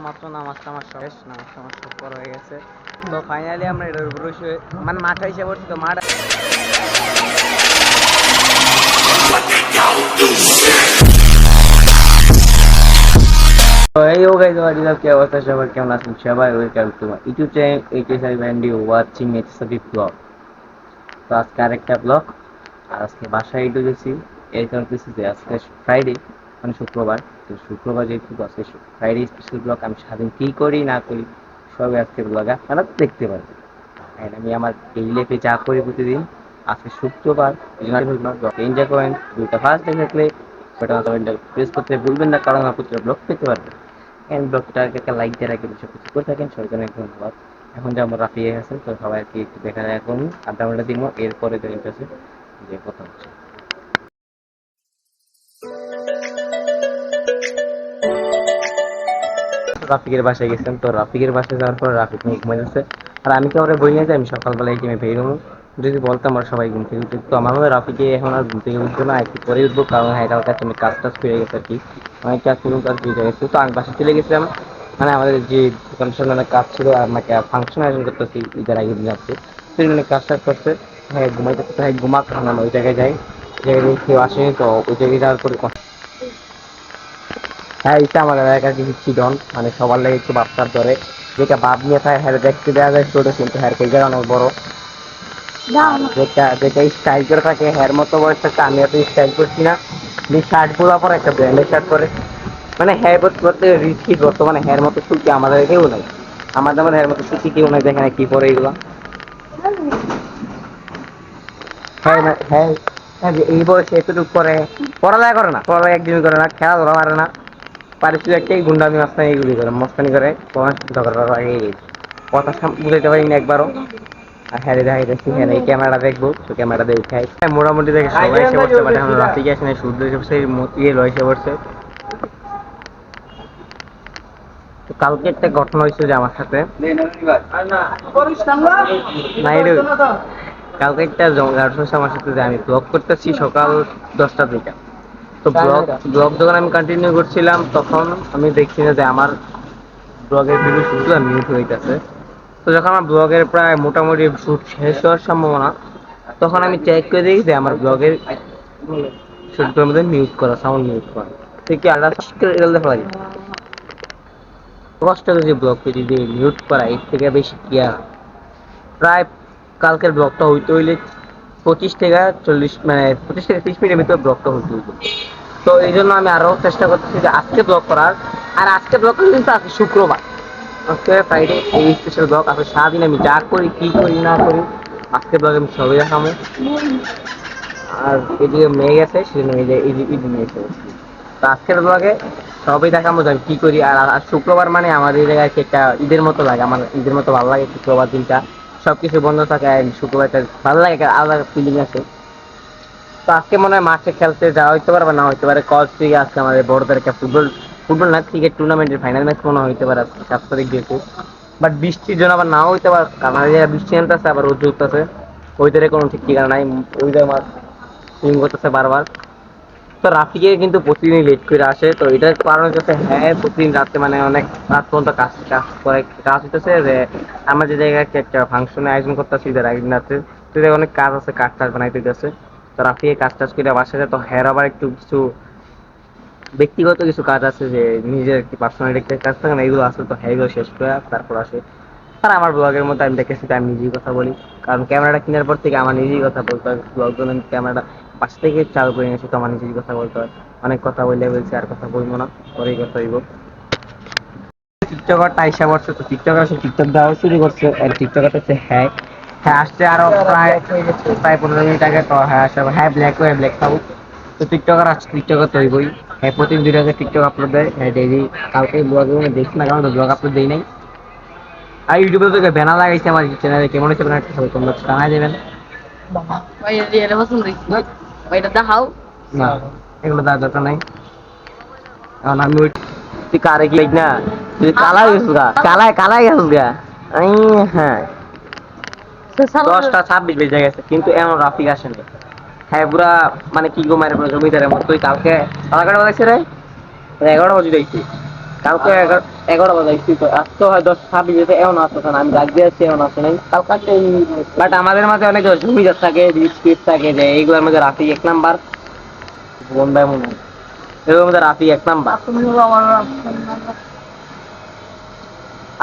মাত্র নামাজটা আমার শেষ, নামাজটা আমার সব করা হয়ে গেছে। তো ফাইনালি আমরা এটার উপরে বসে মানে মাঠে এসে পড়ছি। তো মাঠ তো এই ও গাইস, হোয়াট ইজ আপ, কি অবস্থা সবার, কেমন আছেন সবাই? Welcome to my YouTube channel HSI band you watching XB blog. তো আজকে আরেকটা ব্লগ। আর আজকে বাসায় একটু গেছি, এই কারণ কিছু যে আজকে ফ্রাইডে, মানে শুক্রবার। তো শুক্রবার যেহেতু আজকে ফ্রাইডে স্পেশাল ব্লগ, আমি সারাদিন কী করি না করি সবই আজকে ব্লগে আপনারা দেখতে পারবেন। আর আমি আমার ডেইলি লাইফে যা করি প্রতিদিন, আজকে শুক্রবার এনজয় করেন। দুইটা ফার্স্ট ডে থাকলে ওটা প্রেস করতে ভুলবেন না, কারণ আমার প্রতিটা ব্লগ পেতে পারবেন। এন্ড ব্লগটাকে একটা লাইক দিয়ে রাখবেন, সব কিছু করে থাকেন, সবাইকে অনেক ধন্যবাদ। এখন যে আমার রাফি গেছে, তো সবাইকে একটু দেখা যায়, এখন আড্ডা মাড্ডা দিব, এরপরে আছে যে কথা হচ্ছে। রাফিকের বাসায় গেছেন, তো রাফিকের বাসায় যাওয়ার পর রাফিক নিয়ে ঘুমাই যাচ্ছে। আর আমি কি আমার বই নিয়ে যাই, আমি সকালবেলা এই টাইমে বেরোবো। যদি বলতাম আর সবাই ঘুম থেকে উঠে, তো আমার মনে হয় রাফিকে এখন আর ঘুম থেকে উঠবো না, একটু পরে উঠবো, কারণ হ্যাঁ কালকে আমি কাজ টাজ করে গেছে আর কি, অনেক কাজ করুন, কাজ হয়ে গেছে। তো আমি বাসা চলে গেছিলাম, মানে আমাদের যে দোকানের সামনে অনেক কাজ ছিল, আর আমাকে ফাংশন আয়োজন করতেছি ঈদের আগের দিন যাচ্ছে, সেই জন্য কাজ টাজ করছে। হ্যাঁ ঘুমাইতে, হ্যাঁ ঘুমাক, আমরা ওই জায়গায় যাই, জায়গায় কেউ আসেনি, তো ওই জায়গায় যাওয়ার পরে হ্যাঁ এটা আমার এলাকার কিছু চিডন, মানে সবার লাগে একটু বাচ্চার ধরে, যেটা বাপ নিয়ে থাকে হ্যাঁ দেখতে দেওয়া যায় ছোট, কিন্তু হ্যার কেজার অনেক বড়। যেটা যেটা স্টাইল করে থাকে হ্যার মতো বয়স থাকে, আমি এত স্টাইল করছি না। শার্ট গুলো পরে একটা ব্র্যান্ডের শার্ট পরে, মানে হ্যার করতে রিস্কি করতো, মানে হ্যার মতো সুতি আমাদের কেউ নাই, আমাদের মানে হ্যার মতো সুতি কেউ নাই, দেখে না কি পরে এগুলো। হ্যাঁ হ্যাঁ হ্যাঁ, এই বয়সে এতটুকু করে পড়ালেখা করে না, পড়ালেখা একদিনই করে না, খেলাধুলা পারে না, পারিছিল একটাই গুন্ডামি মাস্তানি, এগুলি করে মস্তানি করে, তোমার ঝগড়া লাগে কথা বুঝাইতে পারি না একবারও। আর হ্যাঁ দেখা যাচ্ছি, হ্যাঁ এই ক্যামেরাটা দেখবো, তো ক্যামেরাটা দেখে মোটামুটি দেখে সবাই এসে পড়ছে, বাট এখন রাতে গিয়ে আসে না, সূর্য এসে ইয়ে এসে পড়ছে। তো কালকে একটা ঘটনা হয়েছে যে আমার সাথে, না এটা কালকে একটা ঘটনা আমার সাথে, যে আমি ব্লগ করতেছি সকাল 10টা থেকে। তো ব্লগ যখন আমি কন্টিনিউ করছিলাম, তখন আমি দেখছি না যে আমার ব্লগের ভিডিও শুটগুলো মিউট হয়ে গেছে। তো যখন আমার ব্লগের প্রায় মোটামুটি শুট শেষ হওয়ার সম্ভাবনা, তখন আমি চেক করে দেখি যে আমার ব্লগের শুটগুলোর মধ্যে মিউট করা, সাউন্ড মিউট করা, ঠিক আলাদা দেখা লাগে। কষ্ট যে ব্লগ পেজে যে মিউট করা, এর থেকে বেশি কি আর। প্রায় কালকের ব্লগটা হইতে হইলে 25 থেকে 40, মানে 25 থেকে 30 মিনিটের ভিতরে ব্লগটা হইতে হইতো। তো এই জন্য আমি আরো চেষ্টা করতেছি যে আজকে ব্লগ করার। আর আজকে ব্লগ কিন্তু আজকে শুক্রবার, আজকে ফ্রাইডে, এই স্পেশাল ব্লগ। আজকে সারাদিন আমি যা করি কি করি না করি আজকে ব্লগ আমি সবই দেখাবো। আর এদিকে মেয়ে গেছে, সেজন্য এই যে মেয়ে গেছে। তো আজকের ব্লগে সবই দেখাবো যে আমি কি করি। আর আর শুক্রবার মানে আমাদের এই জায়গায় একটা ঈদের মতো লাগে, আমার ঈদের মতো ভালো লাগে শুক্রবার দিনটা, সবকিছু বন্ধ থাকে, শুক্রবারটা ভালো লাগে, একটা আলাদা ফিলিং আছে। তো আজকে মনে হয় মাঠে খেলতে যাওয়া হইতে পারে বা না হইতে পারে, কজ থেকে আজকে আমাদের বড়দের একটা ফুটবল ফুটবল না ক্রিকেট টুর্নামেন্টের ফাইনাল ম্যাচ মনে হইতে পারে আজকে 7 তারিখ যেহেতু। বাট বৃষ্টির জন্য আবার নাও হইতে পারে, কারণ আমাদের জায়গায় বৃষ্টি আনতেছে, আবার রোদ উঠতেছে, ওইটারে কোনো ঠিক ঠিকানা নাই, ওইটা আমার সুইং করতেছে বারবার। তো রাফিকে কিন্তু প্রতিদিন লেট করে আসে, তো এটার কারণ হচ্ছে হ্যাঁ প্রতিদিন রাতে মানে অনেক রাত পর্যন্ত কাজ কাজ করে, কাজ হইতেছে যে আমার যে জায়গায় একটা ফাংশনের আয়োজন করতেছি ঈদের একদিন রাতে, তো অনেক কাজ আছে, কাজ টাজ বানাইতে দিতেছে। তো রাফিকে কাজ টাজ করে বাসায় যায়, তো হ্যাঁ আবার একটু কিছু ব্যক্তিগত কিছু কাজ আছে, যে নিজের কি পার্সোনাল কাজ থাকে না, এগুলো আছে, তো হ্যাঁ এগুলো শেষ করে তারপর আসে। আর আমার ব্লগের মধ্যে আমি দেখেছি আমি নিজেই কথা বলি, কারণ ক্যামেরাটা কেনার পর থেকে আমার নিজেই কথা বলতে হয়, ব্লগ জন্য ক্যামেরাটা পাশ থেকে চালু করে নিয়েছি, তো আমার নিজেই কথা বলতে হয়। অনেক কথা বললে বলছি আর কথা বলবো না, পরেই কথা হইব। টিকটকারটা আইসা পড়ছে, তো টিকটকার আসে টিকটক দেওয়া শুরু করছে, আর টিকটকার হচ্ছে হ্যাঁ হ্যাঁ আসছে আরো প্রায় প্রায় 15 মিনিট আগে। তো হ্যাঁ আসে, হ্যাঁ ব্ল্যাক হয়ে ব্ল্যাক খাবো। তো টিকটকার আসছে, টিকটকার তো হইবই। হ্যাঁ প্রতিদিন 2টা টিকটক আপলোড দেয়, হ্যাঁ ডেইলি। কালকে ব্লগে দেখছি না, কারণ ব্লগ আপলোড দেই নাই। আর ইউটিউবে তো ব্যানার লাগাইছে আমার চ্যানেলে, কেমন হচ্ছে ব্যানারটা সবাই তোমরা জানাই দেবেন। না এগুলো দেওয়ার দরকার নাই, কারণ আমি ওই তুই কারে কি না, তুই কালা গেছিস গা, কালায় কালায় গেছিস গা। হ্যাঁ 10টা 26 বেজে গেছে, কিন্তু এমন রাফিক আসেনি। হ্যাঁ পুরা মানে কি গো মারে পুরো জমিদারের মতো। তুই কালকে 11টা বাজছে রে, 11টা বাজে দেখছি, কালকে 11 বাজে আসছি তো, আজ তো হয় 10-26 যেতে এমন আসছে না, আমি রাত দিয়ে আসছি এমন আসছে নাই কালকে। বাট আমাদের মাঝে অনেক জমিদার থাকে, স্পিড থাকে, যে এইগুলোর মধ্যে রাফি 1 নাম্বার, বোন ভাই মনে হয় এগুলোর মধ্যে রাফি 1 নাম্বার।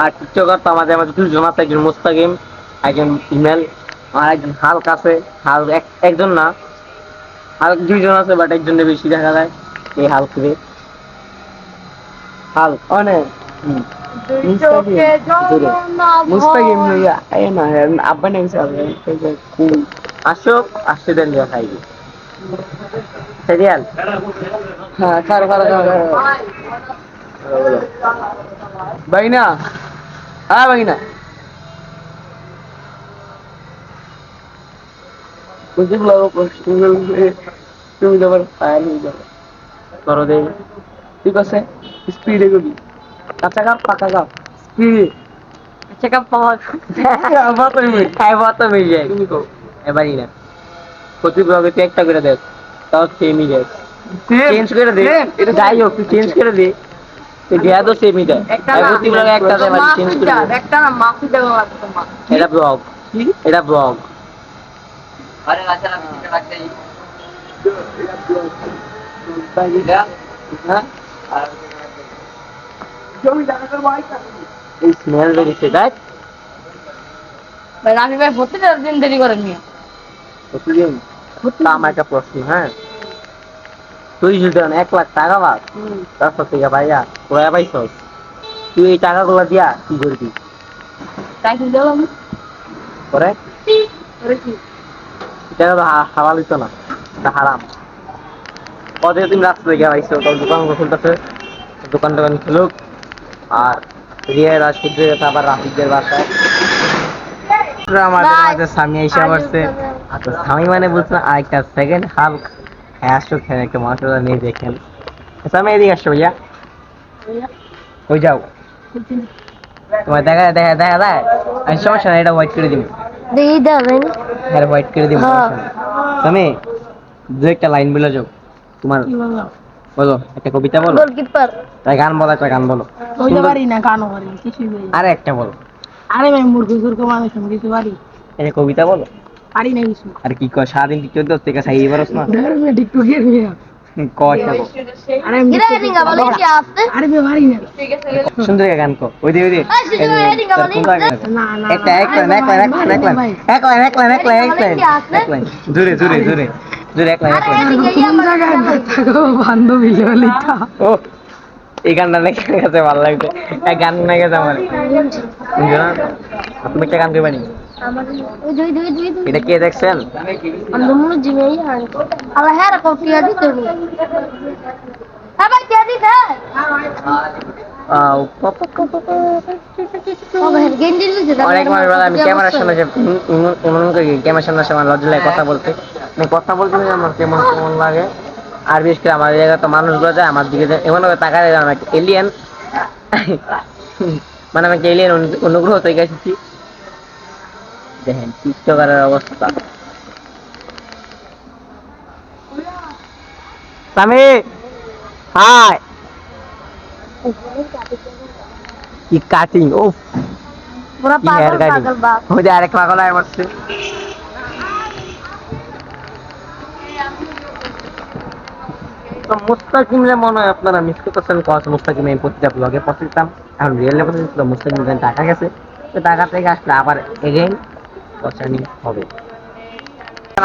আর টিকটকার তো আমাদের মাঝে 2 জন আছে, একজন মুস্তাকিম, একজন ইমেল, আর একজন হালক আছে। হালক একজন না, হালক 2 জন আছে, বাট একজনের বেশি দেখা যায়, এই হালক রে। হালক অনেক মুস্তাকিম হইয়া এই না আব্বা নেই সাবে কুল আসো আসতে দেন দিয়া খাইবি সিরিয়াল। হ্যাঁ খারো খারো খারো বাইনা, হ্যাঁ বাইনা বুঝতে লাগো প্রশ্ন তুমি তোমার ফায়ার হয়ে যাবে করো দে। ঠিক আছে স্পিডে গবি, কাঁচা কাপ পাকা কাপ স্পিডে চেকআপ পাওয়া আবার তো মিল আবার তো মিল যায়। তুমি কও এবারই না প্রতি ব্লগে তুই একটা করে দেখ, তাও সেমই দেখ, চেঞ্জ করে দে, এটা যাই হোক তুই চেঞ্জ করে দে, তুই দেয়া তো সেমই দেয় প্রতি ব্লগে একটা দেয়, মানে চেঞ্জ করে দে একটা না মাফি দেওয়া আছে তোমার। এটা ব্লগ, এটা ব্লগ। আরে আচ্ছা না ভিডিও রাখতে এটা ব্লগ বাইরে হ্যাঁ। আর জমি জায়গাটার বাইক আছে এই স্মেল বেরিয়েছে দেখ ভাই। রানি ভাই প্রতিটা দিন দেরি করেন মিয়া, প্রতিদিন। আমার একটা প্রশ্ন, হ্যাঁ তুই যদি 1 লাখ টাকা পাস, তারপর থেকে ভাইয়া কোয়া পাইছস, তুই এই টাকাগুলো দিয়া কি করবি? তাই কি দিলাম করে করে কি এটা তো হালাল হইতো না, এটা হারাম। কবে তুমি রাস্তা থেকে পাইছো, তোর দোকান খুলতেছে, দোকান টোকান খুলুক, আর রিয়া রাশিদের আবার রাফিদের বাসায় আমাদের মাঝে স্বামী এসে পড়ছে। তো স্বামী মানে বুঝছো আরেকটা সেকেন্ড হাল্ক। হ্যাঁ আসো খেলে একটা মশলা নিয়ে দেখেন। স্বামী এদিকে আসো ভাইয়া, ওই যাও তোমার দেখা দেখা দেখা দেয় সমস্যা নাই, এটা হোয়াইট করে দিব, হ্যাঁ হোয়াইট করে দিব। স্বামী দু একটা লাইন বলে যাও তোমার, বলো একটা কবিতা বলো, তাই গান বলো, একটা গান বলো। পারি না, গানও পারি না, কিছুই পারি না। আরে একটা বলো। আরে ভাই মূর্খ সূর্খ মানুষ, আমি কিছু পারি একটা কবিতা বলো। পারি না কিছু। আর কি কয় সারাদিন টিকটক দোস্ত থেকে খাই এবারস না টিকটকের মেয়ে। কয় একটা বল। আরে আমি আরে ভাই পারি না। সুন্দর গান কো ওই দে ওই দে কোন গান না না একটা এক লাইন এক লাইন এক লাইন এক লাইন এক লাইন এক লাইন এক লাইন এক লাইন এক লাইন জোরে জোরে জোরে জোরে এক লাইন এক লাইন। কোন জায়গায় থাকো বান্ধবী ললিতা? ও এই গানটা নাকি কাছে ভালো লাগছে, এই গান না গেছে আমার বুঝছো না। তুমি একটা গান কইবানি, এটা কে দেখছেন? অনেক মানুষ বলে আমি ক্যামেরার সামনে ক্যামেরার সামনে আমার লজ্জা লাগে কথা বলতে, আমি কথা বলতে আমার কেমন কেমন লাগে। আর বিশেষ করে আমার জায়গায় তো মানুষগুলো যায় আমার দিকে এমন ভাবে তাকায় আমার এলিয়েন, মানে আমি এলিয়েন অনুগ্রহ থেকে এসেছি। দেখেন টিকটকারের অবস্থা। সামি হাই কি কাটিং, ওফ কি হেয়ার কাটিং, ওই যে আরেক পাগল আয় বসছে। তো মুস্তাকিমরে মনে হয় আপনারা মিস করতেছেন, কস মুস্তাকিম এই প্রতিটা ব্লগে পৌঁছতাম, এখন রিয়েল লেভেলে ছিল মুস্তাকিম টাকা গেছে, তো টাকা থেকে আসলে আবার এগেইন পছানি হবে।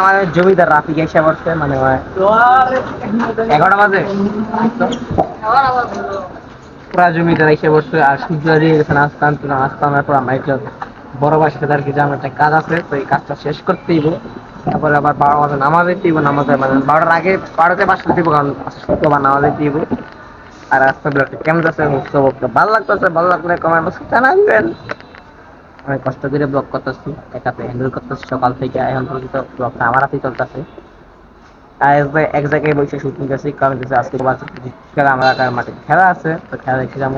আমাদের জমিদার রাফি এসে বসছে, মানে 11টা বাজে পুরা জমিদার এসে বসছে, আর সূর্য দিয়ে গেছে নাস্তা আনতে, নাস্তা আনার পর আমরা একটু বড় বাসা আর কি, আমার একটা কাজ আছে, তো এই কাজটা শেষ করতেই তারপরে আবার 12 বাজে নামাজে দিব, নামাজে মানে 12টার আগে 12টাতে বাসা দিব, কারণ শুক্রবার নামাজে দিব। আর আজকে কেমন আছে ভালো লাগতেছে, ভালো লাগলে কমেন্ট বক্সে জানাবেন। অনেক কষ্ট করে ব্লগ করতেছি, একাতে হ্যান্ডেল করতেছি সকাল থেকে এখন পর্যন্ত, ব্লগটা আমার হাতেই চলতেছে। এক জায়গায় বসে শুটিং করছি, কারণ আজকে আমার এলাকার মাঠে খেলা আছে, তো খেলা দেখে যাবো।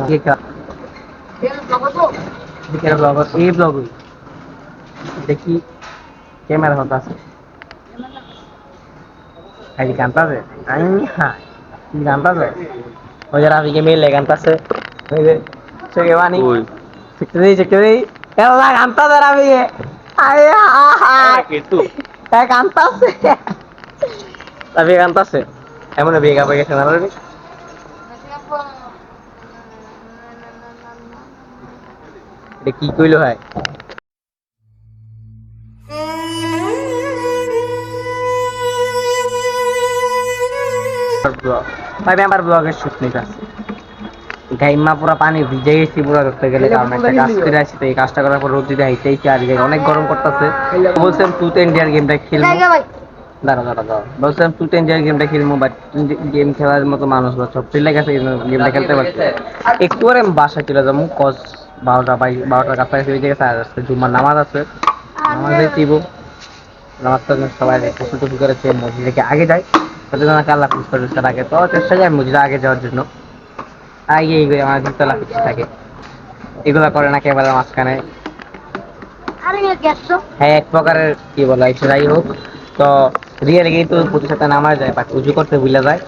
এই ব্লগ দেখি ক্যামেরা হতে আছে গানটা আছে, আমি হ্যাঁ গানটা আছে ওই যারা আজকে মেয়ে গানটা আছে ওই যে চোখে পানি ওই চোখে দেই এলা কান্তা দাঁড়াবি আয় আহা কিন্তু কান্তাছে তবে কান্তাছে এমন বেগা হয়ে গেছে না রে এটা কি কইলো হয় ভাই আমার ব্লগের শুট নিতে আছে গাইমা পুরো পানি ভিজে গেছি পুরো ধরতে গেলে কারণ একটা কাজ করে আসি তো এই কাজটা করার পর রোদ যদি হাইতেইছে আর অনেক গরম করতেছে বলছিলাম টুথ ইন্ডিয়ার গেমটা খেলবো জায়গা ভাই দাঁড়া বলছিলাম টুথ ইন্ডিয়ার গেমটা খেলবো বাট গেম খেলার মতো মানুষ বা সব ফিল্ডে গেছে গেমটা খেলতে পারছে একটু পরে আমি বাসায় চলে যাবো কজ 12টার কাছাকাছি হয়ে গেছে আর আজকে জুম্মার নামাজ আছে নামাজে দিব নামাজ তো সবাই কষ্ট টুকু করেছে মসজিদে আগে যায় তাদের জন্য আল্লাহ খুঁজতে আগে তো চেষ্টা যায় মসজিদে আগে যাওয়ার জন্য আগে এইগুলো আমার দুতলা পিছিয়ে থাকে এগুলা করে না কেবল মাঝখানে আরে গ্যাস তো হ্যাঁ এক প্রকারের কি বলা একটু যাই হোক তো রিয়েল কিন্তু প্রতি সাথে নামা যায় বাট উজু করতে ভুলে যায়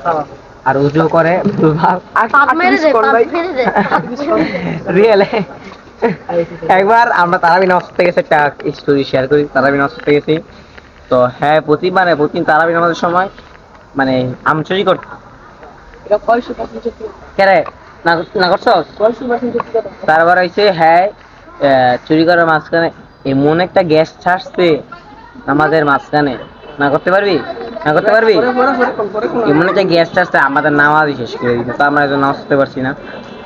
আর উজু করে পাপ মেরে দে পাপ মেরে দে রিয়েল একবার আমরা তারাবি নামাজ পড়তে গেছি একটা স্টোরি শেয়ার করি তারাবি নামাজ পড়তে গেছি তো হ্যাঁ প্রতিদিন তারাবি নামাজের সময় মানে আম চুরি করতো কেরে না করছো তারপর হইছে হ্যাঁ চুরি করার মাঝখানে এমন একটা গ্যাস ছাড়ছে আমাদের মাঝখানে না করতে পারবি এমন একটা গ্যাস ছাড়ছে আমাদের নামাজই শেষ করে দিচ্ছে তো আমরা এখন নামাজ পড়তে পারছি না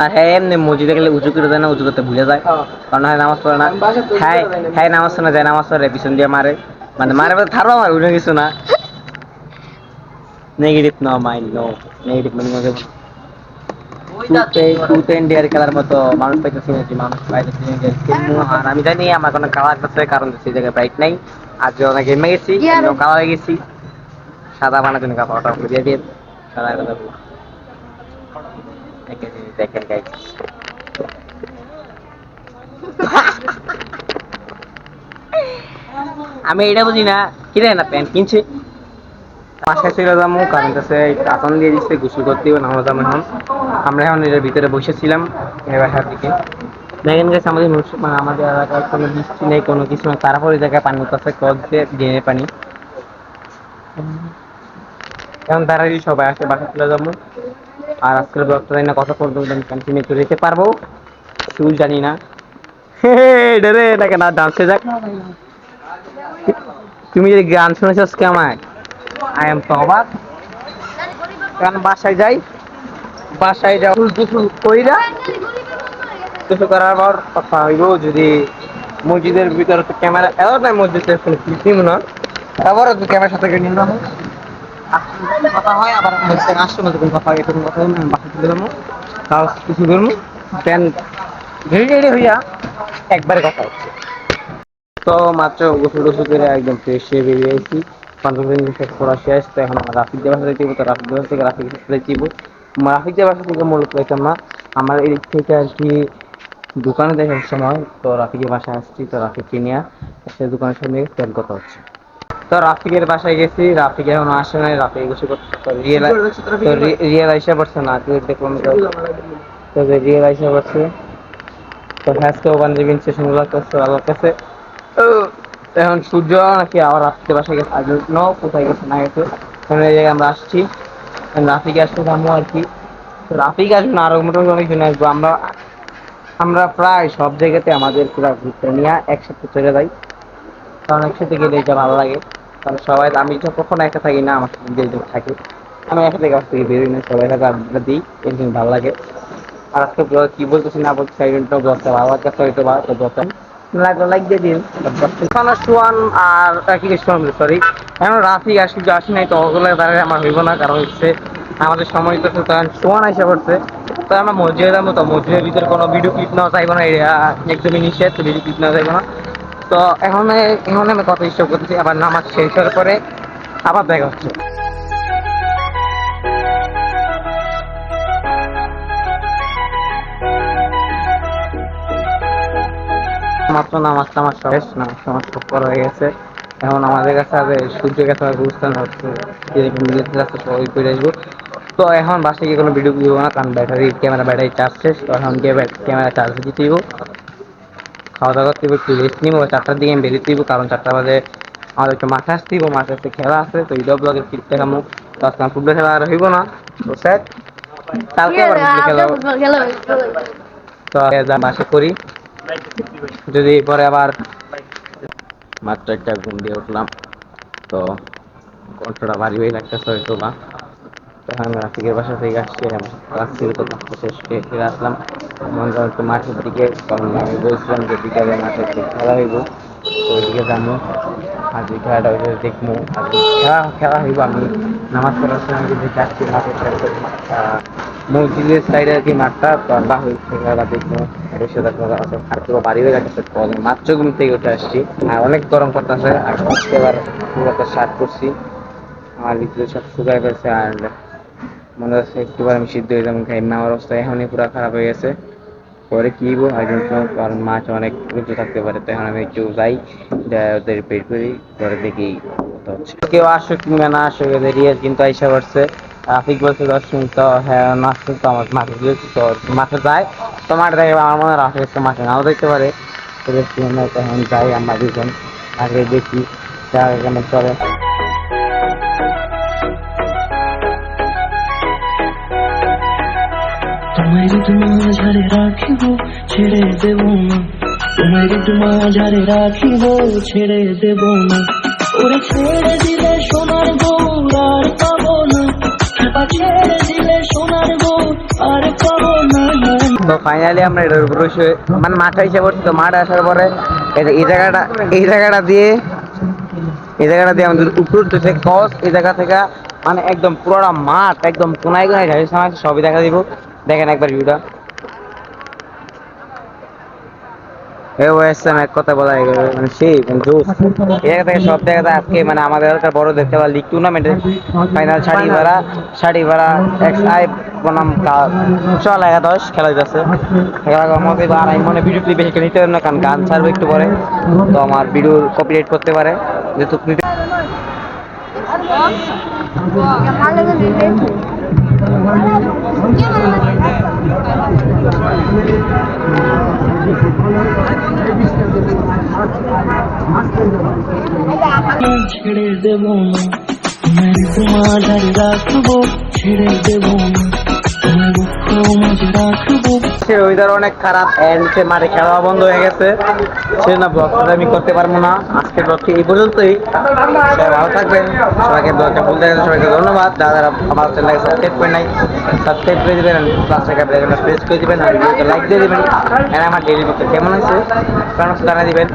আর হ্যাঁ এমনি মসজিদে গেলে উঁচু করে দেয় না উঁচু করতে ভুলে যায় কারণ হ্যাঁ নামাজ পড়ে না হ্যাঁ হ্যাঁ নামাজ শোনা যায় নামাজ পড়ে পিছন দিয়ে মারে মানে মারে বলতে থারো আমার উঠে কিছু না negative no mind no negative মানে মজা টুথ ইন্ডিয়ার খেলার মতো মানুষ পাইতেছি নাকি মানুষ পাইতেছি আর আমি জানি আমার কোনো কালার আছে কারণ সেই জায়গায় ব্রাইট নাই আজ অনেক গেমে গেছি কালার হয়ে গেছি সাদা বানার জন্য কাপড়টা দিয়ে দিয়ে সাদা কথা দেখেন গাইস আমি এটা বুঝি না কিনে না প্যান্ট কিনছি বাসায় চলে যাবো কারণ কাছে কাতন দিয়ে দিচ্ছে গোসল করতে হবে নামাজ এখন আমরা এখন এর ভিতরে বসেছিলাম বাসার দিকে দেখেন গেছে আমাদের মানে আমাদের এলাকায় কোনো বৃষ্টি নেই কোনো কিছু নেই তারপরে জায়গায় পানি উঠতেছে কল দিয়ে ড্রেনের পানি এখন তারাই সবাই আসে বাসা চলে যাবো আর আজকের ব্লগটা জানি না কত পর্যন্ত আমি কন্টিনিউ করে যেতে পারবো শুধু জানি না রে এটাকে না ডান্সে যাক তুমি যদি গান শুনেছো আজকে আমায় আই এম তো অবাক কারণ বাসায় যাও দুপুর কইরা কিছু করার পর কথা হইব যদি মসজিদের ভিতরে তো ক্যামেরা এলো না মসজিদের ক্লিপ না তারপর ক্যামেরার সাথে নিয়ে যাবো কথা হয় আবার আসছো না যখন কথা হয় এরকম কথা আমি বাসা চলে যাবো তাও কিছু করবো প্যান রেডি হইয়া একবারে কথা হচ্ছে তো মাত্র গোসল টোসল করে একদম ফ্রেশ হয়ে বেরিয়ে আসছি 15 দিন পড়া শেষ তো এখন আমরা রাফিক বাসা যাইতে তো রাফিক বাসা থেকে রাফিক যাইতে রাফিক বাসা থেকে মূলত যাইতাম না আমার এই দিক থেকে আর কি দোকানে দেখার সময় তো রাফিকের বাসায় আসছি তো রাফিককে নিয়ে সে দোকানের সামনে প্ল্যান কথা হচ্ছে তো রাফিকের বাসায় গেছি রাফিক এখন আসে নাই রাফিক গোসল করতে রিয়েল আইসা পড়ছে না তুই দেখলাম তো রিয়েল আইসা পড়ছে তো আজকে ওখান থেকে স্টেশন লাগতেছে আল্লাহর কাছে এখন সূর্য নাকি আবার রাত্রে বাসায় গেছে আগে কোথায় গেছে না গেছে এই জায়গায় আমরা আসছি রাফিকে আসতে থামবো আর কি তো রাফিক আসবে না আরো মোটামুটি অনেকজন আসবো আমরা প্রায় সব জায়গাতে আমাদের পুরো ঘুরতে নিয়ে একসাথে চলে যাই কারণ একসাথে গেলে এটা ভালো লাগে কারণ সবাই আমি তো কখনো একা থাকি না আমার সাথে যেজন থাকে আমি একা থেকে বাস থেকে বেরোই না সবাই সাথে আড্ডা দিই এর জন্য ভালো লাগে আর আজকে কি বলতেছি না বলছি সাইডটা ব্লগটা ভালো লাগছে হয়তো বা তো ব্লগটা লাইক দিয়ে দিন সোয়ান আর কি সরি এখন রাফিক আর সূর্য আসি নাই তো ওগুলো দাঁড়িয়ে আমার হইব না কারণ হচ্ছে আমাদের সময় তো তখন সোয়ান এসে পড়ছে তো আমরা মসজিদে যাবো তো মসজিদের ভিতরে কোনো ভিডিও ক্লিপ নেওয়া চাইবো না একদমই নিষেধ ভিডিও ক্লিপ নেওয়া চাইবো না তো এখন আমি কথা হিসাব করতেছি আবার নামাজ শেষ হওয়ার পরে আবার দেখা হচ্ছে মাত্র নামাজ টামাজ শেষ নামাজ টামাজ সব করা হয়ে গেছে এখন আমাদের কাছে সূর্যের কাছে বুঝতে হচ্ছে সবাই করে আসবো তো এখন বাসায় গিয়ে কোনো ভিডিও দিব না, কারণ ক্যামেরা ব্যাটারি চার্জ শেষ। তো এখন গিয়ে ক্যামেরা চার্জ দিতে দিব, খাওয়া দাওয়া করতে একটু রেস্ট নিবো। 4টার দিকে আমি বেরোতে দিব, কারণ 4টা বাজে আমাদের একটু মাঠে আসতে দিব, মাঠে আসতে খেলা আছে। তো ঈদ ব্লগের ক্লিপ দেখামো। তো আজকে ফুটবল খেলা আর হইব না, তো স্যার কালকে আবার ফুটবল খেলা হবে। ফুটবল খেলা হবে। তো বাসে করি, যদি পরে আবার মাত্র একটা ঘুম দিয়ে উঠলাম, তো কণ্ঠটা ভারী হয়ে লাগতেছে হয়তো বা। তখন রাফিকের বাসা থেকে আসছি, ক্লাস ছিল তো ক্লাসটা শেষ করে ফিরে আসলাম। মন করেন একটু মাঠের দিকে, কারণ আমি বলছিলাম যে বিকালে মাঠে একটু খেলা হইব, তো ওইদিকে যাবো। আর যে খেলাটা হইলে দেখবো, আর খেলা খেলা হইব। আমি নামাজ পড়ার সময় যদি যাচ্ছি মাঠে, মসজিদের সাইডে আর কি মাঠটা, তো আল্লাহ খেলা দেখবো। বসে থাকবো, আর পুরো বাড়ি হয়ে যাচ্ছে, মাত্র ঘুম থেকে উঠে আসছি। আর অনেক গরম করতেছে, আর এবার পুরো একটা শার্ট করছি, আমার ভিতরে সব শুকায় ফেলছে। আর মনে হচ্ছে একটুবার আমি সিদ্ধ হয়ে যাবো, খাই না। আমার অবস্থা এখনই পুরো খারাপ হয়ে গেছে। পরে কি হইব আই ডোন্ট নো, কারণ মাছ অনেক উঁচু থাকতে পারে। তো এখন আমি একটু যাই, ওদের বের করি, পরে দেখি হচ্ছে। কেউ আসুক কিংবা না আসুক, ওদের রিয়াজ কিন্তু আইসা করছে। রাফিক বলছে 10 মিনিট, তো হ্যাঁ না আসুক, তো আমার মাঠে দিয়েছি, তো মাঠে যায়। তো মাঠে দেখে আমার মনে হয় রাফিক মাঠে নাও দেখতে পারে। তো এখন যাই, আমরা দুজন আগে দেখি যা কেমন চলে। তোমার মাঝারে রাখিব ছেড়ে দেব না, তোমার মাঝারে রাখিব ছেড়ে দেব না। ওরে ছেড়ে দিলে সোনার গৌর আর পাবো না, ছেড়ে দিলে সোনার গৌর আর পাবো না। তো ফাইনালি আমরা এটার উপরে মানে মাঠে এসে পড়ছি। তো মাঠে আসার পরে এই জায়গাটা দিয়ে আমাদের উপর উঠতেছে কস। এই জায়গা থেকে মানে একদম পুরোটা মাঠ, একদম কোনায় কোনায় ঢালের সময় সবই দেখা দিব। দেখেন একবার ভিউটা। এক কথা বলা মানে সেই জোস। এই জায়গা থেকে সব জায়গাতে আজকে মানে আমাদের এলাকার বড়দের খেলা লিগ টুর্নামেন্টের ফাইনাল ষাটি ভাড়া এক্স আই বনাম 11-10 খেলা যাচ্ছে। খেলা মধ্যে আর আমি মনে ভিডিও ক্লিপ বেশি নিতে পারবো না, কারণ গান ছাড়বে একটু পরে, তো আমার ভিডিও কপিরাইট করতে পারে। যেহেতু ছেড়ে দেব না, তোমার মাঝারে রাখবো ছেড়ে দেব না, তোমার বুক মাঝে রাখবো। ওয়েদার অনেক খারাপ, এন্ড সে মাঠে খেলা বন্ধ হয়ে গেছে, সেজন্য ব্লগটা আমি করতে পারবো না। আজকের ব্লগটি এই পর্যন্তই। সবাই ভালো থাকবেন, সবাইকে ব্লগটা বলতে গেছে, সবাইকে ধন্যবাদ। যারা আমার চ্যানেলকে সাবস্ক্রাইব করে নাই, সাবস্ক্রাইব করে দিবেন, প্লাস টাকা প্রেস করে দিবেন, আর ভিডিওতে লাইক দিয়ে দিবেন। আর আমার ডেইলি ব্লগটা কেমন হয়েছে কারণ জানিয়ে দিবেন।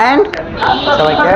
এন্ড সবাইকে